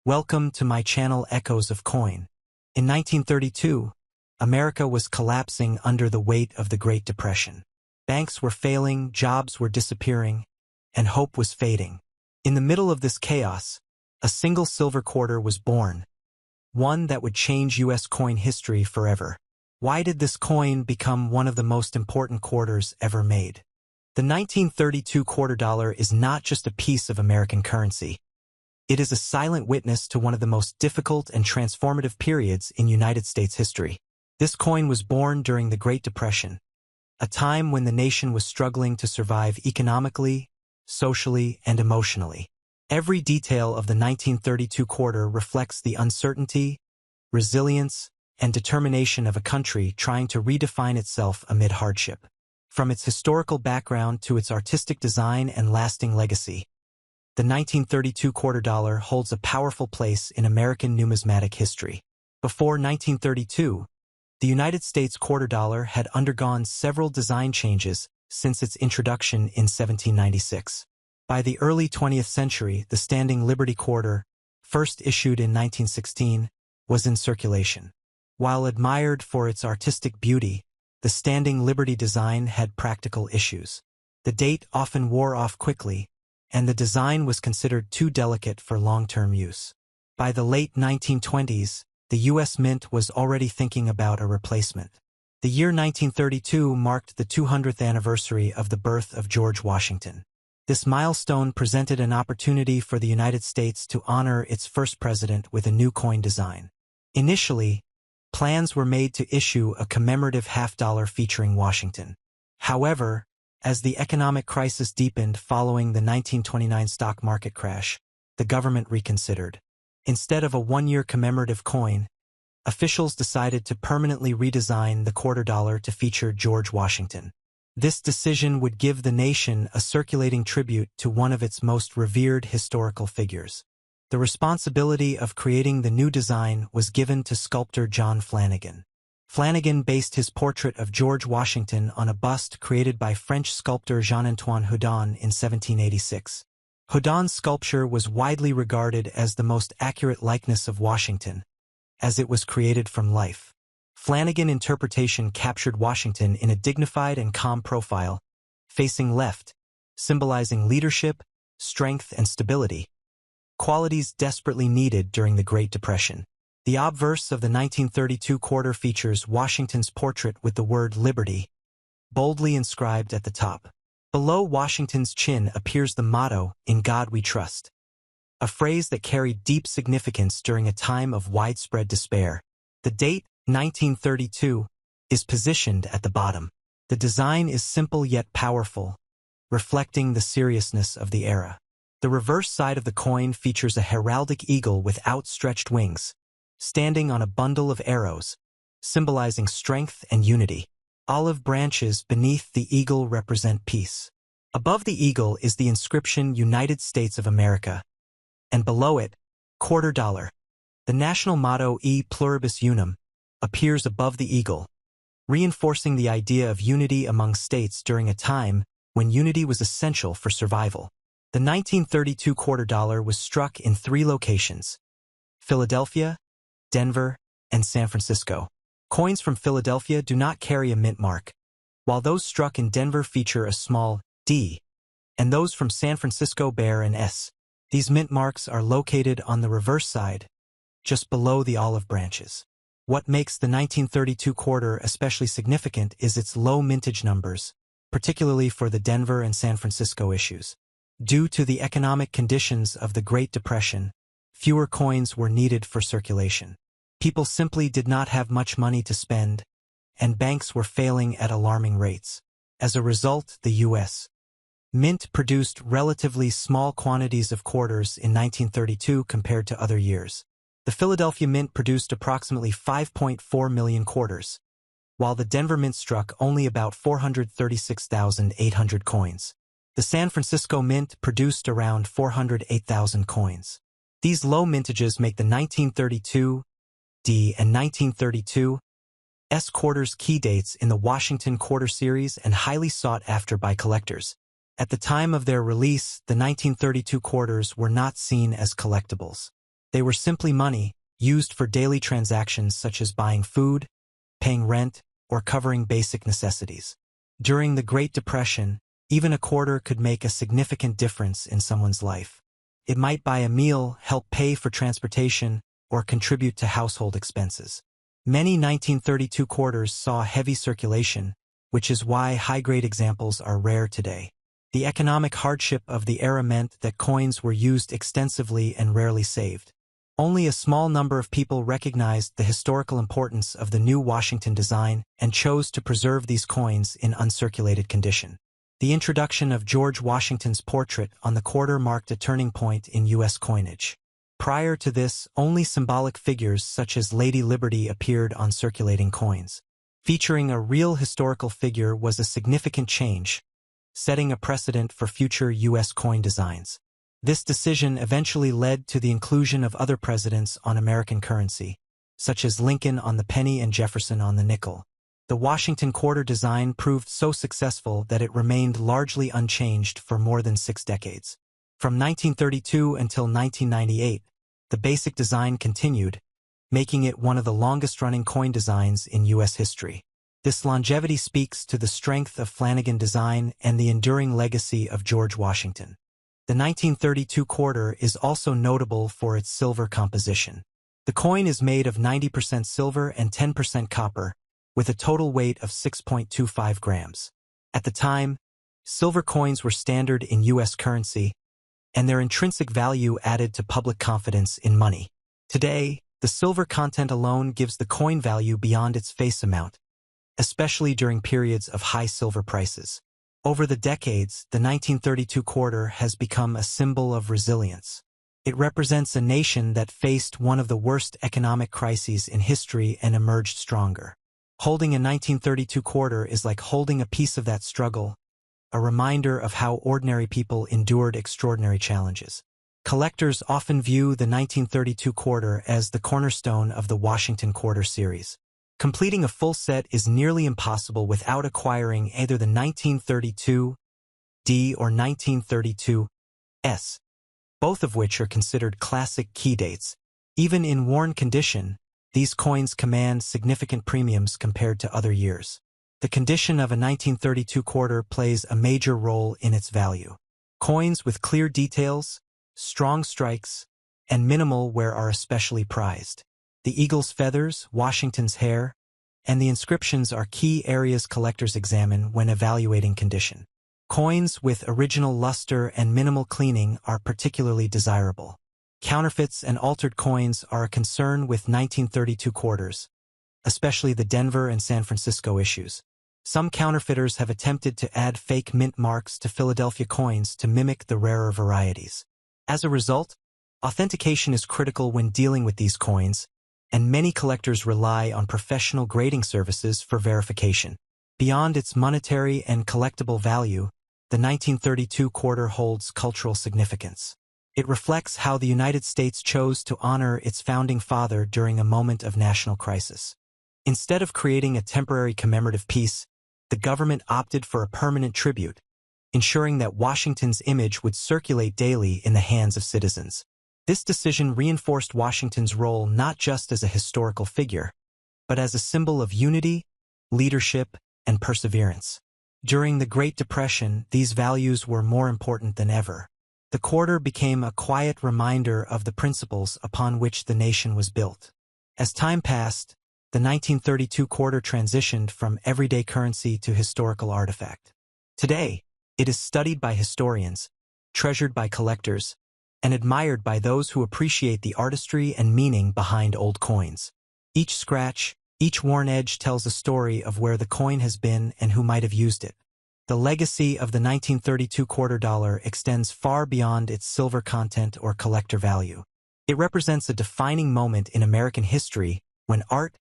Welcome to my channel Echoes of Coin. In 1932, America was collapsing under the weight of the Great Depression. Banks were failing, jobs were disappearing, and hope was fading. In the middle of this chaos, a single silver quarter was born, one that would change U.S. coin history forever. Why did this coin become one of the most important quarters ever made? The 1932 quarter dollar is not just a piece of American currency. It is a silent witness to one of the most difficult and transformative periods in United States history. This coin was born during the Great Depression, a time when the nation was struggling to survive economically, socially, and emotionally. Every detail of the 1932 quarter reflects the uncertainty, resilience, and determination of a country trying to redefine itself amid hardship. From its historical background to its artistic design and lasting legacy, the 1932 quarter dollar holds a powerful place in American numismatic history. Before 1932, the United States quarter dollar had undergone several design changes since its introduction in 1796. By the early 20th century, the standing Liberty quarter, first issued in 1916, was in circulation. While admired for its artistic beauty, the standing Liberty design had practical issues. The date often wore off quickly, and the design was considered too delicate for long-term use. By the late 1920s, the U.S. Mint was already thinking about a replacement. The year 1932 marked the 200th anniversary of the birth of George Washington. This milestone presented an opportunity for the United States to honor its first president with a new coin design. Initially, plans were made to issue a commemorative half-dollar featuring Washington. However, as the economic crisis deepened following the 1929 stock market crash, the government reconsidered. Instead of a one-year commemorative coin, officials decided to permanently redesign the quarter dollar to feature George Washington. This decision would give the nation a circulating tribute to one of its most revered historical figures. The responsibility of creating the new design was given to sculptor John Flanagan. Flanagan based his portrait of George Washington on a bust created by French sculptor Jean-Antoine Houdon in 1786. Houdon's sculpture was widely regarded as the most accurate likeness of Washington, as it was created from life. Flanagan's interpretation captured Washington in a dignified and calm profile, facing left, symbolizing leadership, strength, and stability, qualities desperately needed during the Great Depression. The obverse of the 1932 quarter features Washington's portrait with the word Liberty boldly inscribed at the top. Below Washington's chin appears the motto, "In God We Trust," a phrase that carried deep significance during a time of widespread despair. The date, 1932, is positioned at the bottom. The design is simple yet powerful, reflecting the seriousness of the era. The reverse side of the coin features a heraldic eagle with outstretched wings, standing on a bundle of arrows, symbolizing strength and unity. Olive branches beneath the eagle represent peace. Above the eagle is the inscription United States of America, and below it, quarter dollar. The national motto E Pluribus Unum appears above the eagle, reinforcing the idea of unity among states during a time when unity was essential for survival. The 1932 quarter dollar was struck in 3 locations: Philadelphia, Denver, and San Francisco. Coins from Philadelphia do not carry a mint mark, while those struck in Denver feature a small D, and those from San Francisco bear an S. These mint marks are located on the reverse side, just below the olive branches. What makes the 1932 quarter especially significant is its low mintage numbers, particularly for the Denver and San Francisco issues. Due to the economic conditions of the Great Depression, fewer coins were needed for circulation. People simply did not have much money to spend, and banks were failing at alarming rates. As a result, the U.S. Mint produced relatively small quantities of quarters in 1932 compared to other years. The Philadelphia Mint produced approximately 5.4 million quarters, while the Denver Mint struck only about 436,800 coins. The San Francisco Mint produced around 408,000 coins. These low mintages make the 1932 D and 1932 S quarters key dates in the Washington quarter series and highly sought after by collectors. At the time of their release, the 1932 quarters were not seen as collectibles. They were simply money, used for daily transactions such as buying food, paying rent, or covering basic necessities. During the Great Depression, even a quarter could make a significant difference in someone's life. It might buy a meal, help pay for transportation, or contribute to household expenses. Many 1932 quarters saw heavy circulation, which is why high-grade examples are rare today. The economic hardship of the era meant that coins were used extensively and rarely saved. Only a small number of people recognized the historical importance of the new Washington design and chose to preserve these coins in uncirculated condition. The introduction of George Washington's portrait on the quarter marked a turning point in U.S. coinage. Prior to this, only symbolic figures such as Lady Liberty appeared on circulating coins. Featuring a real historical figure was a significant change, setting a precedent for future U.S. coin designs. This decision eventually led to the inclusion of other presidents on American currency, such as Lincoln on the penny and Jefferson on the nickel. The Washington quarter design proved so successful that it remained largely unchanged for more than 6 decades. From 1932 until 1998, the basic design continued, making it one of the longest-running coin designs in U.S. history. This longevity speaks to the strength of Flanagan design and the enduring legacy of George Washington. The 1932 quarter is also notable for its silver composition. The coin is made of 90% silver and 10% copper, with a total weight of 6.25 grams. At the time, silver coins were standard in U.S. currency, and their intrinsic value added to public confidence in money. Today, the silver content alone gives the coin value beyond its face amount, especially during periods of high silver prices. Over the decades, the 1932 quarter has become a symbol of resilience. It represents a nation that faced one of the worst economic crises in history and emerged stronger. Holding a 1932 quarter is like holding a piece of that struggle, a reminder of how ordinary people endured extraordinary challenges. Collectors often view the 1932 quarter as the cornerstone of the Washington Quarter series. Completing a full set is nearly impossible without acquiring either the 1932 D or 1932 S, both of which are considered classic key dates. Even in worn condition, these coins command significant premiums compared to other years. The condition of a 1932 quarter plays a major role in its value. Coins with clear details, strong strikes, and minimal wear are especially prized. The eagle's feathers, Washington's hair, and the inscriptions are key areas collectors examine when evaluating condition. Coins with original luster and minimal cleaning are particularly desirable. Counterfeits and altered coins are a concern with 1932 quarters, especially the Denver and San Francisco issues. Some counterfeiters have attempted to add fake mint marks to Philadelphia coins to mimic the rarer varieties. As a result, authentication is critical when dealing with these coins, and many collectors rely on professional grading services for verification. Beyond its monetary and collectible value, the 1932 quarter holds cultural significance. It reflects how the United States chose to honor its founding father during a moment of national crisis. Instead of creating a temporary commemorative piece, the government opted for a permanent tribute, ensuring that Washington's image would circulate daily in the hands of citizens. This decision reinforced Washington's role not just as a historical figure, but as a symbol of unity, leadership, and perseverance. During the Great Depression, these values were more important than ever. The quarter became a quiet reminder of the principles upon which the nation was built. As time passed, the 1932 quarter transitioned from everyday currency to historical artifact. Today, it is studied by historians, treasured by collectors, and admired by those who appreciate the artistry and meaning behind old coins. Each scratch, each worn edge tells a story of where the coin has been and who might have used it. The legacy of the 1932 quarter dollar extends far beyond its silver content or collector value. It represents a defining moment in American history when art,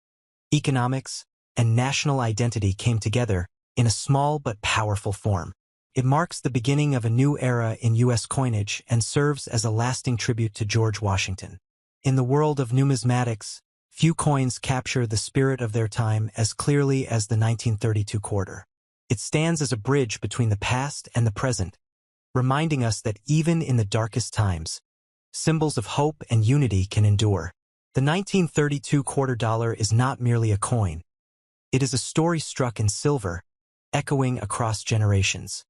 economics, and national identity came together in a small but powerful form. It marks the beginning of a new era in U.S. coinage and serves as a lasting tribute to George Washington. In the world of numismatics, few coins capture the spirit of their time as clearly as the 1932 quarter. It stands as a bridge between the past and the present, reminding us that even in the darkest times, Symbols of hope and unity can endure. The 1932 quarter dollar is not merely a coin. It is a story struck in silver, echoing across generations.